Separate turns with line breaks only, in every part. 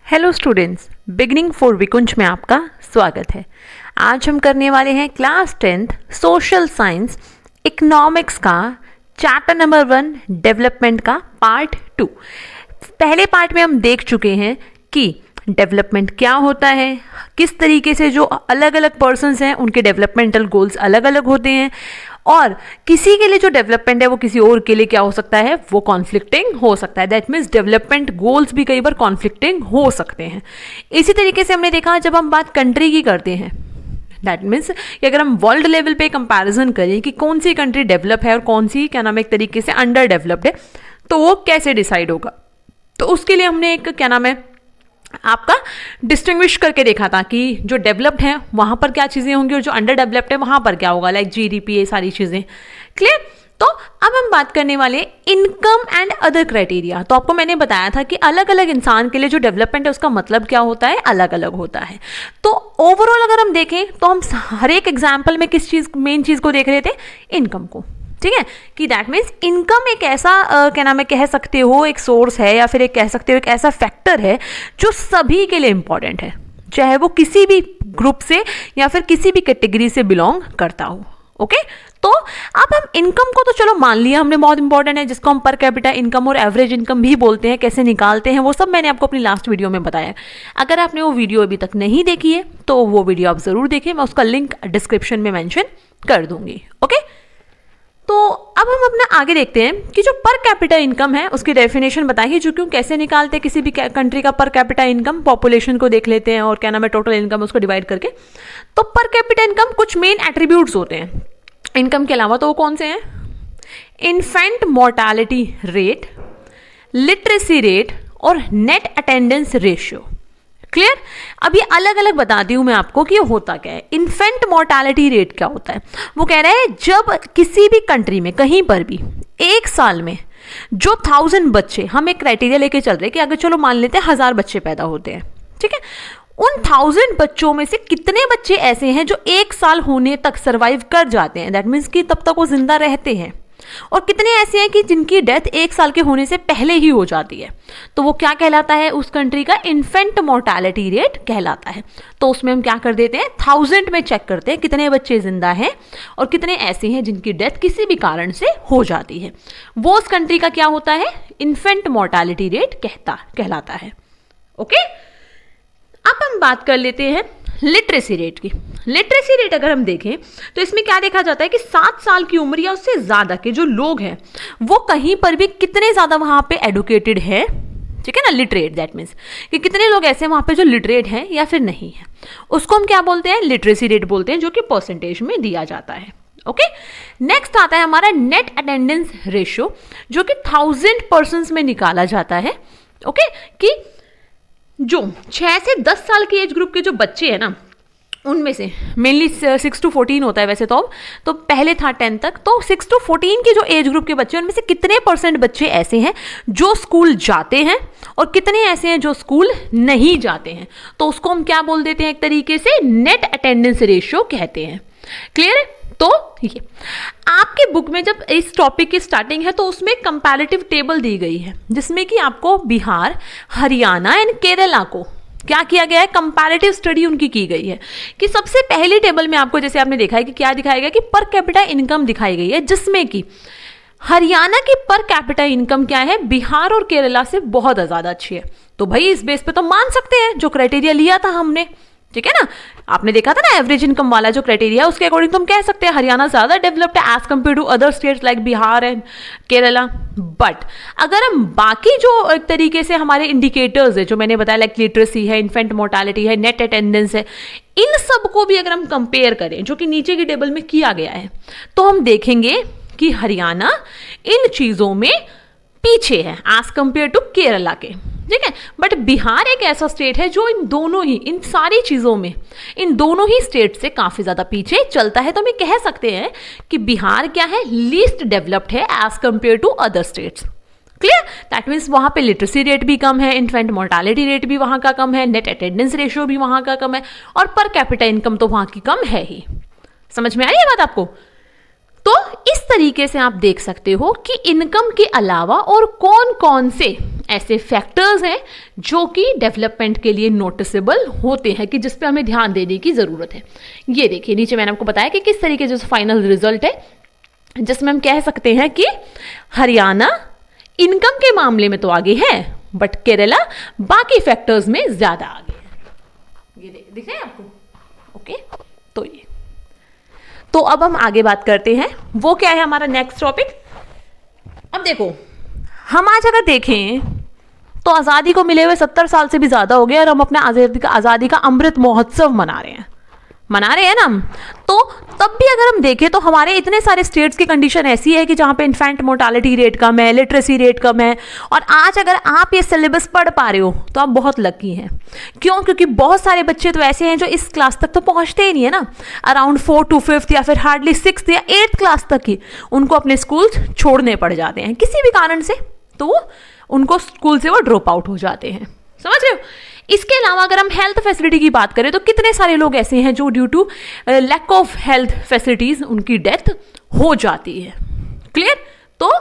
Hello students, beginning for विकुंज में आपका स्वागत है। आज हम करने वाले हैं class 10th social science economics का चैप्टर नंबर 1 डेवलपमेंट का पार्ट 2। पहले पार्ट में हम देख चुके हैं कि डेवलपमेंट क्या होता है, किस तरीके से जो अलग अलग पर्सन्स हैं उनके डेवलपमेंटल गोल्स अलग अलग होते हैं, और किसी के लिए जो डेवलपमेंट है वो किसी और के लिए क्या हो सकता है, वो कॉन्फ्लिक्टिंग हो सकता है। दैट मीन्स डेवलपमेंट गोल्स भी कई बार कॉन्फ्लिक्टिंग हो सकते हैं। इसी तरीके से हमने देखा जब हम बात कंट्री की करते हैं, दैट मीन्स कि अगर हम वर्ल्ड लेवल पे कंपैरिजन करें कि कौन सी कंट्री डेवलप है और कौन सी क्या नाम है एक तरीके से अंडर डेवलप्ड है, तो वो कैसे डिसाइड होगा। तो उसके लिए हमने एक क्या नाम है आपका डिस्टिंग्विश करके देखा था कि जो डेवलप्ड है वहां पर क्या चीजें होंगी और जो अंडर डेवलप्ड है वहां पर क्या होगा, लाइक जीडीपी, ये सारी चीजें क्लियर। तो अब हम बात करने वाले इनकम एंड अदर क्राइटेरिया। तो आपको मैंने बताया था कि अलग अलग इंसान के लिए जो डेवलपमेंट है उसका मतलब क्या होता है, अलग अलग होता है। तो ओवरऑल अगर हम देखें तो हम हर एक एग्जाम्पल में किस चीज, मेन चीज को देख रहे थे, इनकम को। ठीक है कि दैट मीन्स इनकम एक ऐसा क्या नाम है कह सकते हो एक सोर्स है, या फिर एक कह सकते हो एक ऐसा फैक्टर है जो सभी के लिए इंपॉर्टेंट है, चाहे वो किसी भी ग्रुप से या फिर किसी भी कैटेगरी से बिलोंग करता हो। ओके, तो अब हम इनकम को तो चलो मान लिया हमने बहुत इंपॉर्टेंट है, जिसको हम पर कैपिटा इनकम और एवरेज इनकम भी बोलते हैं। कैसे निकालते हैं वो सब मैंने आपको अपनी लास्ट वीडियो में बताया। अगर आपने वो वीडियो अभी तक नहीं देखी है तो वो वीडियो आप जरूर देखें, मैं उसका लिंक डिस्क्रिप्शन में मेंशन कर दूंगी। ओके, तो अब हम अपना आगे देखते हैं कि जो पर कैपिटा इनकम है उसकी डेफिनेशन बताइए, जो क्यों कैसे निकालते हैं किसी भी कंट्री का पर कैपिटा इनकम। पॉपुलेशन को देख लेते हैं और क्या नाम है टोटल इनकम उसको डिवाइड करके। तो पर कैपिटा इनकम कुछ मेन एट्रीब्यूट्स होते हैं इनकम के अलावा, तो वो कौन से हैं, infant mortality rate, literacy rate और नेट अटेंडेंस रेशियो। क्लियर। अब ये अलग अलग बताती हूं मैं आपको कि ये होता क्या है। इन्फेंट मोर्टालिटी रेट क्या होता है, वो कह रहा है जब किसी भी कंट्री में कहीं पर भी एक साल में जो 1000 बच्चे, हम एक क्राइटेरिया लेके चल रहे हैं कि अगर चलो मान लेते हैं 1000 बच्चे पैदा होते हैं, ठीक है, उन 1000 बच्चों में से कितने बच्चे ऐसे हैं जो एक साल होने तक सरवाइव कर जाते हैं, दैट मीन्स कि तब तक वो जिंदा रहते हैं, और कितने ऐसे हैं कि जिनकी डेथ एक साल के होने से पहले ही हो जाती है। तो वो क्या कहलाता है, उस कंट्री का इन्फेंट मोर्टालिटी रेट कहलाता है। तो उसमें हम क्या कर देते हैं, 1000 में चेक करते हैं कितने बच्चे जिंदा हैं और कितने ऐसे हैं जिनकी डेथ किसी भी कारण से हो जाती है। वो उस कंट्री का क्या होता है, इन्फेंट मोर्टालिटी रेट कहलाता है। ओके, अब हम बात कर लेते हैं लिटरेसी रेट की। लिटरेसी रेट अगर हम देखें तो इसमें क्या देखा जाता है कि 7 साल की उम्र या उससे ज्यादा के जो लोग हैं वो कहीं पर भी कितने ज्यादा वहां पे एडुकेटेड है, ठीक है ना, लिटरेट, दैट मीन्स कि कितने लोग ऐसे वहां पे जो लिटरेट हैं या फिर नहीं है, उसको हम क्या बोलते हैं, लिटरेसी रेट बोलते हैं, जो कि परसेंटेज में दिया जाता है। ओके, नेक्स्ट आता है हमारा नेट अटेंडेंस रेशियो, जो कि 1000 पर्सन्स में निकाला जाता है। ओके, कि जो 6 से 10 साल के एज ग्रुप के जो बच्चे हैं ना, उनमें से मेनली 6 to 14 होता है वैसे तो पहले था 10 तक, तो 6 to 14 के जो एज ग्रुप के बच्चे उनमें से कितने परसेंट बच्चे ऐसे हैं जो स्कूल जाते हैं और कितने ऐसे हैं जो स्कूल नहीं जाते हैं, तो उसको हम क्या बोल देते हैं, एक तरीके से नेट अटेंडेंस रेशियो कहते हैं। क्लियर है। तो ये आपके बुक में जब इस टॉपिक की स्टार्टिंग है तो उसमें कंपैरेटिव टेबल दी गई है, जिसमें कि आपको बिहार, हरियाणा एंड केरला को क्या किया गया है, कंपैरेटिव स्टडी उनकी की गई है। कि सबसे पहली टेबल में आपको जैसे आपने देखा है कि क्या दिखाया गया कि पर कैपिटा इनकम दिखाई गई है, जिसमें कि हरियाणा की पर कैपिटा इनकम क्या है, बिहार और केरला से बहुत ज्यादा अच्छी है। तो भाई इस बेस पे तो मान सकते हैं जो क्राइटेरिया लिया था हमने, ठीक है ना, आपने देखा था ना एवरेज इनकम वाला जो क्राइटेरिया, उसके अकॉर्डिंग तो हम कह सकते हैं हरियाणा ज्यादा डेवलप्ड है as compare to other states like Bihar and Kerala. But अगर हम बाकी जो एक तरीके से हमारे इंडिकेटर्स है जो मैंने बताया, लाइक लिटरेसी है, इन्फेंट मोर्टालिटी है, नेट अटेंडेंस है, इन सब को भी अगर हम कंपेयर करें जो कि नीचे की टेबल में किया गया है, तो हम देखेंगे कि हरियाणा इन चीजों में पीछे है एज कंपेयर टू केरला के, ठीक है। बट बिहार एक ऐसा स्टेट है जो इन दोनों ही, इन सारी चीजों में इन दोनों ही स्टेट से काफी ज्यादा पीछे चलता है। तो हम ये कह सकते हैं कि बिहार क्या है, लीस्ट डेवलप्ड है as compare to other states. Clear, that means वहां पे लिटरेसी रेट भी कम है, इन्फेंट मोर्टालिटी रेट भी वहां का कम है, नेट अटेंडेंस रेशियो भी वहां का कम है, और पर कैपिटा इनकम तो वहां की कम है ही। समझ में आई ये बात आपको। तो इस तरीके से आप देख सकते हो कि इनकम के अलावा और कौन कौन से ऐसे फैक्टर्स हैं जो कि डेवलपमेंट के लिए नोटिसेबल होते हैं कि जिस पे हमें ध्यान देने की ज़रूरत है। ये देखिए नीचे मैंने आपको बताया कि किस तरीके से फाइनल रिजल्ट है, जिसमें हम कह सकते हैं कि हरियाणा इनकम के मामले में तो आगे है, बट केरला बाकी फैक्टर्स में ज़्यादा आगे है। ये दिख रहे हैं आपको? ओके, तो ये तो अब हम आगे बात करते हैं, वो क्या है हमारा नेक्स्ट टॉपिक। अब देखो, हम आज अगर देखें तो आज़ादी को मिले हुए 70 साल से भी ज़्यादा हो गए और हम अपने आज़ादी का अमृत महोत्सव मना रहे हैं ना हम। तो तब भी अगर हम देखें तो हमारे इतने सारे स्टेट्स की कंडीशन ऐसी है कि जहाँ पे इन्फेंट मोर्टालिटी रेट कम है, लिटरेसी रेट कम है, और आज अगर आप ये सिलेबस पढ़ पा रहे हो तो आप बहुत लकी हैं। क्यों? क्योंकि बहुत सारे बच्चे तो ऐसे हैं जो इस क्लास तक तो पहुँचते ही नहीं है ना, अराउंड 4 to 5th या फिर हार्डली 6th या 8th क्लास तक ही उनको अपने स्कूल छोड़ने पड़ जाते हैं किसी भी कारण से, तो उनको स्कूल से वो ड्रॉप आउट हो जाते हैं। समझ रहे हो? इसके अलावा अगर हम हेल्थ फैसिलिटी की बात करें तो कितने सारे लोग ऐसे हैं जो due to lack of health facilities उनकी डेथ हो जाती है। क्लियर? तो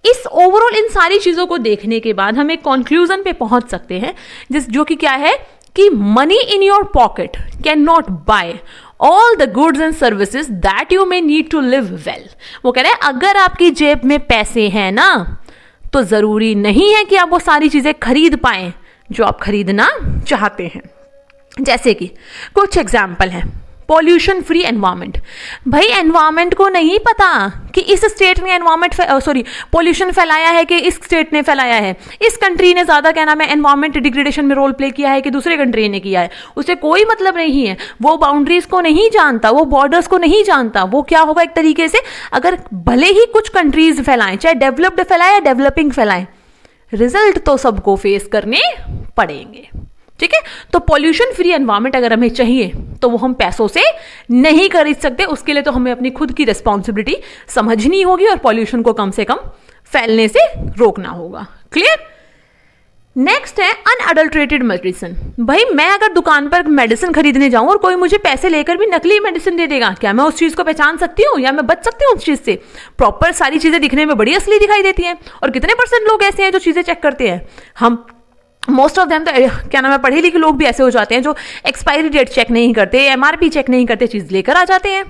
इस ओवरऑल इन सारी चीजों को देखने के बाद हम एक कंक्लूजन पे पहुंच सकते हैं जो कि क्या है कि money in your pocket can not buy all the goods and services that you may need to live well. वो कह रहे हैं अगर आपकी जेब में पैसे हैं ना तो जरूरी नहीं है कि आप वो सारी चीजें खरीद पाएं जो आप खरीदना चाहते हैं। जैसे कि कुछ एग्जाम्पल हैं, पॉल्यूशन फ्री एनवायरनमेंट। भाई एनवायरनमेंट को नहीं पता कि इस स्टेट ने पॉल्यूशन फैलाया है कि इस स्टेट ने फैलाया है, इस कंट्री ने ज्यादा क्या नाम है एनवायरनमेंट डिग्रेडेशन में रोल प्ले किया है कि दूसरे कंट्री ने किया है, उसे कोई मतलब नहीं है। वो बाउंड्रीज को नहीं जानता, वो बॉर्डर्स को नहीं जानता। वो क्या होगा एक तरीके से, अगर भले ही कुछ कंट्रीज फैलाएं, चाहे डेवलप्ड फैलाएं या डेवलपिंग फैलाएं, रिजल्ट तो सबको फेस करने पड़ेंगे। ठीक है? तो पॉल्यूशन फ्री एनवायरनमेंट अगर हमें चाहिए तो वो हम पैसों से नहीं खरीद सकते। उसके लिए तो हमें अपनी खुद की रिस्पॉन्सिबिलिटी समझनी होगी और पॉल्यूशन को कम से कम फैलने से रोकना होगा। क्लियर? नेक्स्ट है अनअडल्ट्रेटेड मेडिसिन। भाई मैं अगर दुकान पर मेडिसिन खरीदने जाऊं और कोई मुझे पैसे लेकर भी नकली मेडिसिन दे देगा, क्या मैं उस चीज को पहचान सकती हूँ या मैं बच सकती हूँ उस चीज से? प्रॉपर सारी चीजें दिखने में बड़ी असली दिखाई देती हैं। और कितने % लोग ऐसे हैं जो चीजें चेक करते हैं? हम मोस्ट ऑफ देम तो क्या नाम है पढ़े लिखे लोग भी ऐसे हो जाते हैं जो एक्सपायरी डेट चेक नहीं करते, MRP चेक नहीं करते, चीज लेकर आ जाते हैं।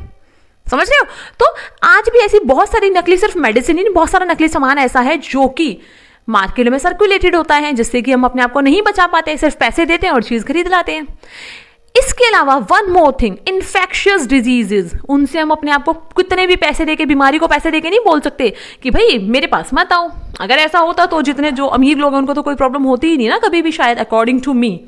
समझ रहे हो? तो आज भी ऐसी बहुत सारी नकली, सिर्फ मेडिसिन ही, बहुत सारा नकली सामान ऐसा है जो कि मार्केट में सर्कुलेटेड होता है, जिससे कि हम अपने आप को नहीं बचा पाते, सिर्फ पैसे देते हैं और चीज खरीद लाते हैं। इसके अलावा one more thing, infectious diseases. उनसे हम अपने आप को कितने भी पैसे देके, बीमारी को पैसे देके नहीं बोल सकते कि भाई मेरे पास मत आओ। अगर ऐसा होता तो जितने जो अमीर लोग हैं उनको तो कोई प्रॉब्लम होती ही नहीं ना कभी भी, शायद, अकॉर्डिंग टू मी।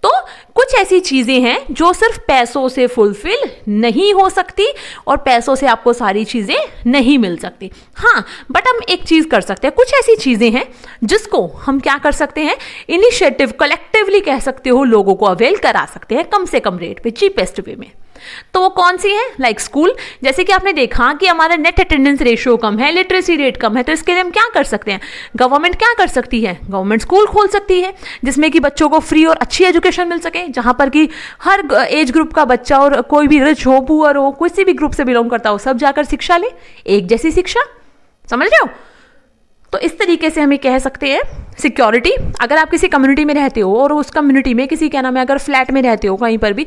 तो कुछ ऐसी चीजें हैं जो सिर्फ पैसों से फुलफिल नहीं हो सकती और पैसों से आपको सारी चीजें नहीं मिल सकती। हाँ, बट हम एक चीज कर सकते हैं, कुछ ऐसी चीजें हैं जिसको हम क्या कर सकते हैं, इनिशिएटिव कलेक्टिवली कह सकते हो, लोगों को अवेल करा सकते हैं कम से कम रेट पे, चीपेस्ट वे में। तो वो कौन सी है? Like school. जैसे कि आपने देखा कि हमारा नेट अटेंडेंस रेशियो कम है, लिटरेसी रेट कम है, तो इसके लिए हम क्या कर सकते हैं? गवर्नमेंट क्या कर सकती है? गवर्नमेंट स्कूल खोल सकती है जिसमें कि बच्चों को फ्री और अच्छी एजुकेशन मिल सके, जहां पर कि हर एज ग्रुप का बच्चा, और कोई भी रिच हो, पुअर हो, किसी भी ग्रुप से बिलोंग करता हो, सब जाकर शिक्षा ले, एक जैसी शिक्षा। समझ रहे हो? तो इस तरीके से हमें कह सकते हैं सिक्योरिटी। अगर आप किसी कम्युनिटी में रहते हो और उस कम्युनिटी में किसी क्या नाम है, अगर फ्लैट में रहते हो, कहीं पर भी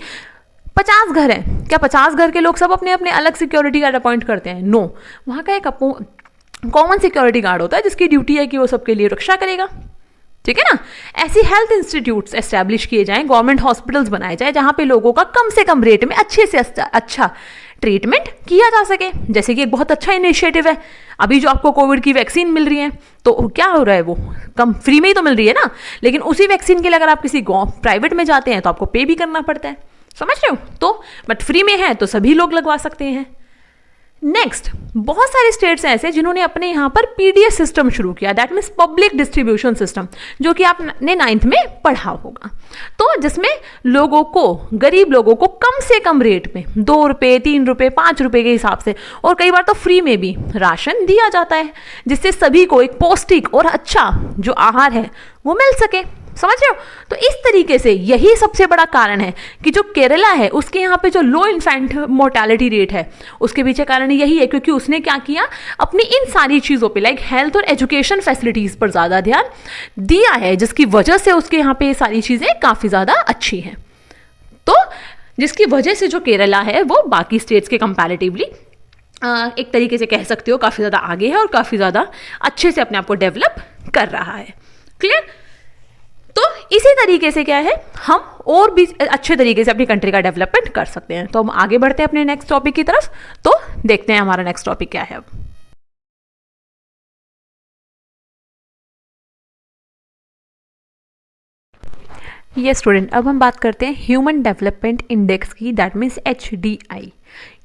50 घर हैं, क्या 50 घर के लोग सब अपने अपने अलग सिक्योरिटी गार्ड अपॉइंट करते हैं? नो। वहाँ का एक कॉमन सिक्योरिटी गार्ड होता है जिसकी ड्यूटी है कि वो सबके लिए रक्षा करेगा। ठीक है ना? ऐसी हेल्थ इंस्टीट्यूट्स एस्टैब्लिश किए जाएं, गवर्नमेंट हॉस्पिटल्स बनाए जाए जहाँ पे लोगों का कम से कम रेट में अच्छे से अच्छा ट्रीटमेंट किया जा सके। जैसे कि एक बहुत अच्छा इनिशिएटिव है, अभी जो आपको कोविड की वैक्सीन मिल रही है, तो क्या हो रहा है, वो कम फ्री में ही तो मिल रही है ना, लेकिन उसी वैक्सीन के लिए अगर आप किसी प्राइवेट में जाते हैं तो आपको पे भी करना पड़ता है। समझ रहे हो? तो बट फ्री में है तो सभी लोग लगवा सकते हैं। नेक्स्ट, बहुत सारे स्टेट्स ऐसे जिन्होंने अपने यहाँ पर PDS सिस्टम शुरू किया, that means public distribution system, जो कि आपने 9th में पढ़ा होगा। तो जिसमें लोगों को, गरीब लोगों को कम से कम रेट में 2 रुपये, 3 रुपये, 5 रुपये के हिसाब से, और कई बार तो फ्री में भी राशन दिया जाता है, जिससे सभी को एक पौष्टिक और अच्छा जो आहार है वो मिल सके। समझ रहे हो? तो इस तरीके से यही सबसे बड़ा कारण है कि जो केरला है उसके यहाँ पे जो लो इन्फेंट मोर्टेलिटी रेट है, उसके पीछे कारण यही है क्योंकि उसने क्या किया, अपनी इन सारी चीज़ों पे लाइक हेल्थ और एजुकेशन फैसिलिटीज़ पर ज़्यादा ध्यान दिया है, जिसकी वजह से उसके यहाँ पे ये सारी चीज़ें काफ़ी ज़्यादा अच्छी हैं। तो जिसकी वजह से जो केरला है वो बाकी स्टेट्स के कंपैरेटिवली एक तरीके से कह सकते हो काफ़ी ज़्यादा आगे है और काफ़ी ज़्यादा अच्छे से अपने आप को डेवलप कर रहा है। क्लियर? तो इसी तरीके से क्या है, हम और भी अच्छे तरीके से अपनी कंट्री का डेवलपमेंट कर सकते हैं। तो हम आगे बढ़ते हैं अपने नेक्स्ट टॉपिक की तरफ। तो देखते हैं हमारा नेक्स्ट टॉपिक क्या है अब। ये स्टूडेंट, अब हम बात करते हैं ह्यूमन डेवलपमेंट इंडेक्स की, दैट मीन्स HDI।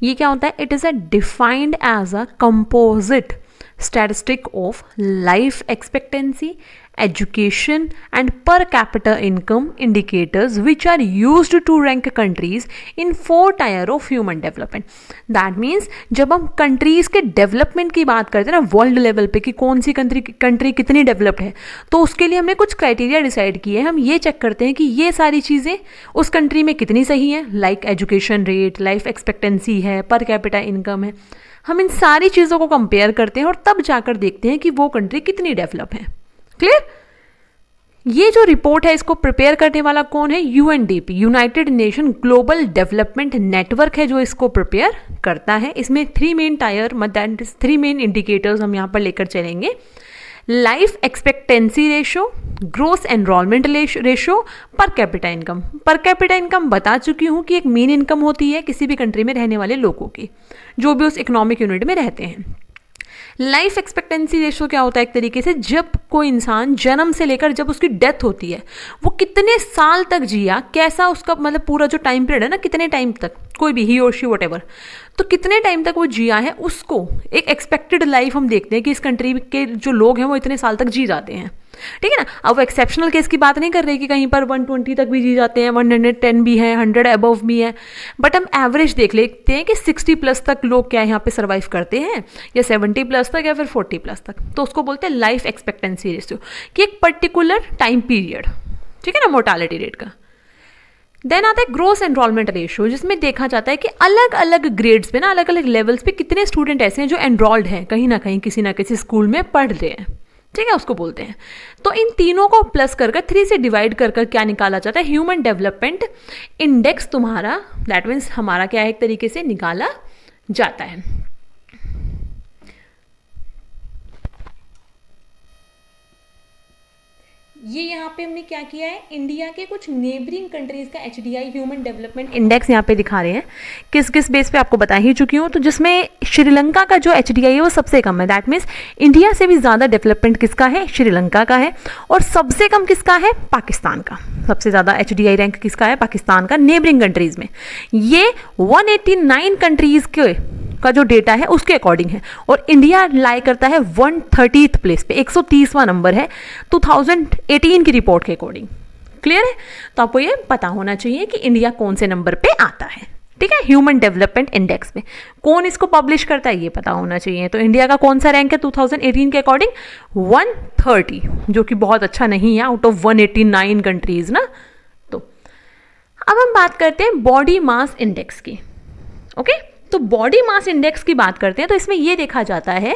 ये क्या होता है? It is a defined as a composite statistic of life expectancy, education and per capita income indicators which are used to rank countries in 4 tier of human development. That means जब हम countries के development की बात करते हैं ना world level पे कि कौन सी कंट्री कितनी डेवलप्ड है, तो उसके लिए हमने कुछ क्राइटेरिया डिसाइड किए हैं। हम ये चेक करते हैं कि ये सारी चीज़ें उस कंट्री में कितनी सही हैं, like education rate, life expectancy है, पर कैपिटा इनकम है। हम इन सारी चीज़ों को कंपेयर करते हैं और तब जाकर देखते हैं कि वो कंट्री कितनी डेवलप है। क्लियर? ये जो रिपोर्ट है इसको प्रिपेयर करने वाला कौन है? UNDP, United nation global development network है जो इसको प्रिपेयर करता है। इसमें 3 मेन टायर मतलब 3 मेन इंडिकेटर्स हम यहाँ पर लेकर चलेंगे। Life expectancy ratio, gross enrolment ratio, per capita income. Per capita income बता चुकी हूँ कि एक मेन इनकम होती है किसी भी कंट्री में रहने वाले लोगों की, जो भी उस इकोनॉमिक यूनिट में रहते हैं। लाइफ एक्सपेक्टेंसी रेशो क्या होता है? एक तरीके से जब कोई इंसान जन्म से लेकर जब उसकी डेथ होती है वो कितने साल तक जिया, कैसा उसका मतलब पूरा जो टाइम पीरियड है ना, कितने टाइम तक कोई भी ही और शी वॉटेवर, तो कितने टाइम तक वो जिया है, उसको एक एक्सपेक्टेड लाइफ हम देखते हैं कि इस कंट्री के जो लोग हैं वो इतने साल तक जी जाते हैं। ठीक है ना? अब वो एक्सेप्शनल केस की बात नहीं कर रही कि कहीं पर 120 तक भी जी जाते हैं, 110 भी है, 100 अबव भी है, बट हम एवरेज देख लेते हैं कि 60 प्लस तक लोग क्या यहाँ पे सर्वाइव करते हैं, या 70 प्लस तक या फिर 40 प्लस तक। तो उसको बोलते हैं लाइफ एक्सपेक्टेंसी रेशियो, कि एक पर्टिकुलर टाइम पीरियड, ठीक है ना, मोर्टालिटी रेट का। देन आता है ग्रोस एनरोलमेंट रेशियो, जिसमें देखा जाता है कि अलग अलग ग्रेड्स पे ना, अलग अलग लेवल्स पे कितने स्टूडेंट ऐसे हैं जो एनरोल्ड हैं कहीं ना कहीं किसी ना किसी स्कूल में पढ़ रहे हैं। ठीक है, उसको बोलते हैं। तो इन तीनों को प्लस कर 3 से डिवाइड कर क्या निकाला जाता है? ह्यूमन डेवलपमेंट इंडेक्स तुम्हारा, दैट मीन्स हमारा क्या है, एक तरीके से निकाला जाता है। ये यहाँ पे हमने क्या किया है, इंडिया के कुछ नेबरिंग कंट्रीज का HDI ह्यूमन डेवलपमेंट इंडेक्स यहाँ पे दिखा रहे हैं। किस किस बेस पे आपको बता ही चुकी हूँ। तो जिसमें श्रीलंका का जो HDI है वो सबसे कम है, दैट मीन्स इंडिया से भी ज़्यादा डेवलपमेंट किसका है? श्रीलंका का है। और सबसे कम किसका है? पाकिस्तान का। सबसे ज़्यादा HDI रैंक किसका है? पाकिस्तान का, नेबरिंग कंट्रीज़ में। ये 189 कंट्रीज़ के का जो डेटा है उसके अकॉर्डिंग है, और इंडिया लाई करता है 130th प्लेस पे, 130वां नंबर है 2018 की रिपोर्ट के अकॉर्डिंग। क्लियर है? तो आपको ये पता होना चाहिए कि इंडिया कौन से नंबर पे आता है। ठीक है, ह्यूमन डेवलपमेंट इंडेक्स में कौन इसको पब्लिश करता है ये पता होना चाहिए। तो इंडिया का कौन सा रैंक है 2018 के अकॉर्डिंग? 130, जो कि बहुत अच्छा नहीं है आउट ऑफ 189 कंट्रीज ना। तो अब हम बात करते हैं बॉडी मास इंडेक्स की। ओके, तो बॉडी मास इंडेक्स की बात करते हैं तो इसमें यह देखा जाता है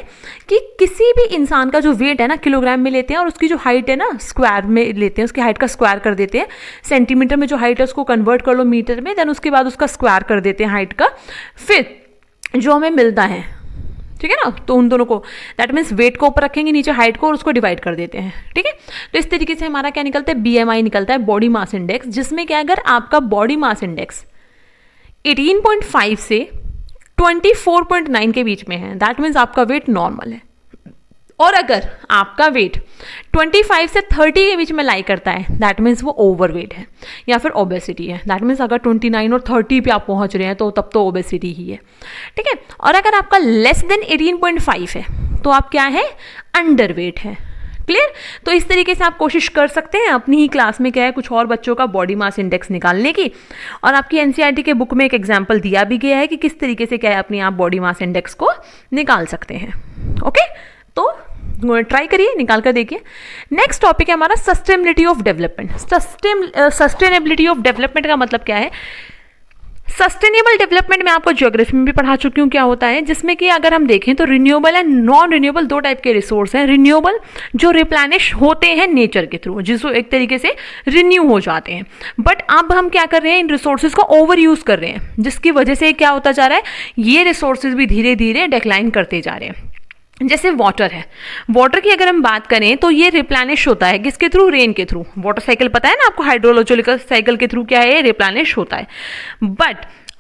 कि किसी भी इंसान का जो वेट है ना किलोग्राम में लेते हैं, और उसकी जो हाइट है ना स्क्वायर में लेते हैं, उसकी हाइट का स्क्वायर कर देते हैं। सेंटीमीटर में जो हाइट है उसको कन्वर्ट कर लो मीटर में, देन उसके बाद उसका स्क्वायर कर देते हैं हाइट का, फिर जो हमें मिलता है, ठीक है ना, तो उन दोनों को दैट मीन्स वेट को ऊपर रखेंगे, नीचे हाइट को, और उसको डिवाइड कर देते हैं। ठीक है, तो इस तरीके से हमारा क्या निकलता है? BMI निकलता है, बॉडी मास इंडेक्स, जिसमें क्या अगर आपका बॉडी मास इंडेक्स 18.5 से 24.9 के बीच में है, दैट मीन्स आपका वेट नॉर्मल है। और अगर आपका वेट 25 से 30 के बीच में लाई करता है, दैट मीन्स वो ओवरवेट है या फिर ओबेसिटी है। दैट मीन्स अगर 29 और 30 पे आप पहुंच रहे हैं तो तब तो ओबेसिटी ही है। ठीक है, और अगर आपका लेस देन 18.5 है तो आप क्या है? अंडरवेट है। क्लियर? तो इस तरीके से आप कोशिश कर सकते हैं अपनी ही क्लास में क्या है कुछ और बच्चों का बॉडी मास इंडेक्स निकालने की, और आपकी NCERT के बुक में एक एग्जाम्पल दिया भी गया है कि किस तरीके से क्या है अपनी आप बॉडी मास इंडेक्स को निकाल सकते हैं। ओके, तो ट्राई करिए, निकाल कर देखिए। नेक्स्ट टॉपिक है हमारा sustainability of development. Sustainability of development का मतलब क्या है? सस्टेनेबल डेवलपमेंट में आपको ज्योग्राफी में भी पढ़ा चुकी हूँ क्या होता है, जिसमें कि अगर हम देखें तो रिन्यूएबल एंड नॉन रिन्यूएबल दो टाइप के रिसोर्स हैं। रिन्यूएबल जो रिप्लेनिश होते हैं नेचर के थ्रू, जिसको एक तरीके से रिन्यू हो जाते हैं, बट अब हम क्या कर रहे हैं, इन रिसोर्सेज को ओवर यूज कर रहे हैं, जिसकी वजह से क्या होता जा रहा है, ये रिसोर्सेज भी धीरे धीरे डिक्लाइन करते जा रहे हैं। जैसे वाटर है, वाटर की अगर हम बात करें तो ये रिप्लेनिश होता है किसके थ्रू? रेन के थ्रू। वाटर साइकिल पता है ना आपको, हाइड्रोलॉजिकल साइकिल के थ्रू क्या है, रिप्लेनिश होता है। बट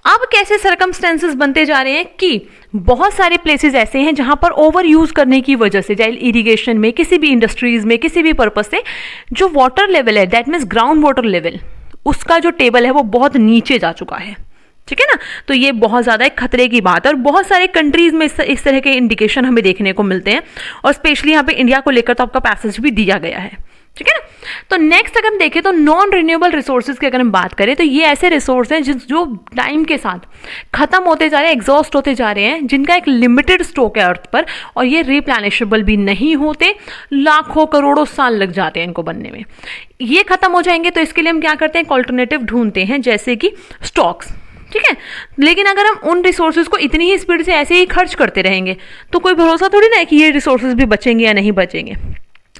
अब कैसे सर्कमस्टेंसेस बनते जा रहे हैं कि बहुत सारे प्लेसेस ऐसे हैं जहां पर ओवर यूज करने की वजह से, चाहे इरिगेशन में, किसी भी इंडस्ट्रीज में, किसी भी पर्पज से, जो वाटर लेवल है, that means ground water level, उसका जो टेबल है वो बहुत नीचे जा चुका है। ठीक है ना, तो ये बहुत ज़्यादा एक खतरे की बात है और बहुत सारे कंट्रीज में इस तरह के इंडिकेशन हमें देखने को मिलते हैं, और स्पेशली यहाँ पे इंडिया को लेकर तो आपका पैसेज भी दिया गया है। ठीक है ना, तो नेक्स्ट अगर हम देखें तो नॉन रिन्यूएबल रिसोर्सेज की अगर हम बात करें तो ये ऐसे रिसोर्स हैं जो टाइम के साथ खत्म होते जा रहे हैं, एग्जॉस्ट होते जा रहे हैं, जिनका एक लिमिटेड स्टॉक है अर्थ पर, और ये रिप्लेनिशेबल भी नहीं होते, लाखों करोड़ों साल लग जाते हैं इनको बनने में। ये खत्म हो जाएंगे तो इसके लिए हम क्या करते हैं, ऑल्टरनेटिव ढूंढते हैं, जैसे कि स्टॉक्स। ठीक है, लेकिन अगर हम उन रिसोर्सेज को इतनी ही स्पीड से ऐसे ही खर्च करते रहेंगे तो कोई भरोसा थोड़ी ना है कि ये रिसोर्सेज भी बचेंगे या नहीं बचेंगे।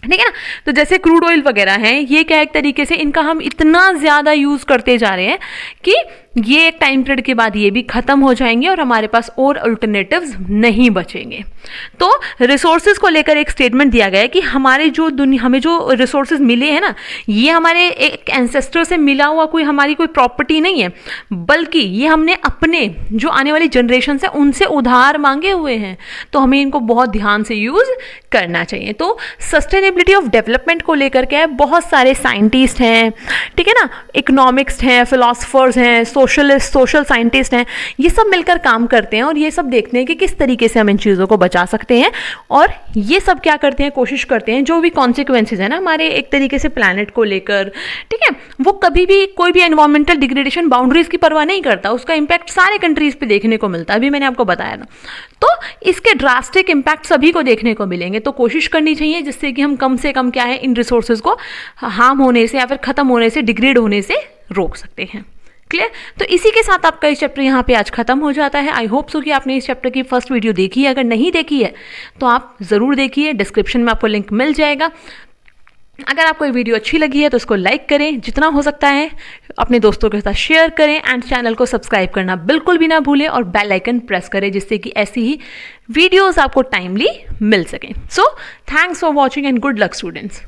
ठीक है ना, तो जैसे क्रूड ऑयल वगैरह हैं, ये क्या एक तरीके से इनका हम इतना ज़्यादा यूज़ करते जा रहे हैं कि ये एक टाइम पीरियड के बाद ये भी ख़त्म हो जाएंगे और हमारे पास और अल्टरनेटिव्स नहीं बचेंगे। तो रिसोर्सेज को लेकर एक स्टेटमेंट दिया गया है कि हमारे जो हमें जो रिसोर्सेज मिले हैं ना, ये हमारे एक एंसेस्टर से मिला हुआ हमारी कोई प्रॉपर्टी नहीं है, बल्कि ये हमने अपने जो आने वाली जनरेशन है उनसे उधार मांगे हुए हैं, तो हमें इनको बहुत ध्यान से यूज़ करना चाहिए। तो सस्टेनेबिलिटी ऑफ डेवलपमेंट को लेकर के बहुत सारे साइंटिस्ट हैं, ठीक है ना, इकोनॉमिक्स हैं, फिलोसफर्स हैं, सोशल साइंटिस्ट हैं, ये सब मिलकर काम करते हैं और ये सब देखते हैं कि किस तरीके से हम इन चीज़ों को बचा सकते हैं, और ये सब क्या करते हैं, कोशिश करते हैं जो भी कॉन्सिक्वेंसेज है ना हमारे एक तरीके से प्लैनेट को लेकर, ठीक है, वो कभी भी कोई भी एनवायरमेंटल डिग्रेडेशन बाउंड्रीज की परवाह नहीं करता, उसका इंपैक्ट सारे कंट्रीज पे देखने को मिलता है, अभी मैंने आपको बताया ना। तो इसके ड्रास्टिक इंपैक्ट सभी को देखने को मिलेंगे, तो कोशिश करनी चाहिए जिससे कि हम कम से कम क्या है, इन रिसोर्सेज को हार्म होने से या फिर खत्म होने से, डिग्रेड होने से रोक सकते हैं। क्लियर? तो इसी के साथ आपका इस चैप्टर यहाँ पे आज खत्म हो जाता है। आई होप सो कि आपने इस चैप्टर की फर्स्ट वीडियो देखी है, अगर नहीं देखी है तो आप ज़रूर देखिए, डिस्क्रिप्शन में आपको लिंक मिल जाएगा। अगर आपको ये वीडियो अच्छी लगी है तो इसको लाइक करें, जितना हो सकता है अपने दोस्तों के साथ शेयर करें, एंड चैनल को सब्सक्राइब करना बिल्कुल भी ना भूलें, और बेल आइकन प्रेस करें जिससे कि ऐसी ही वीडियोस आपको टाइमली मिल सकें। So thanks for watching and good luck students.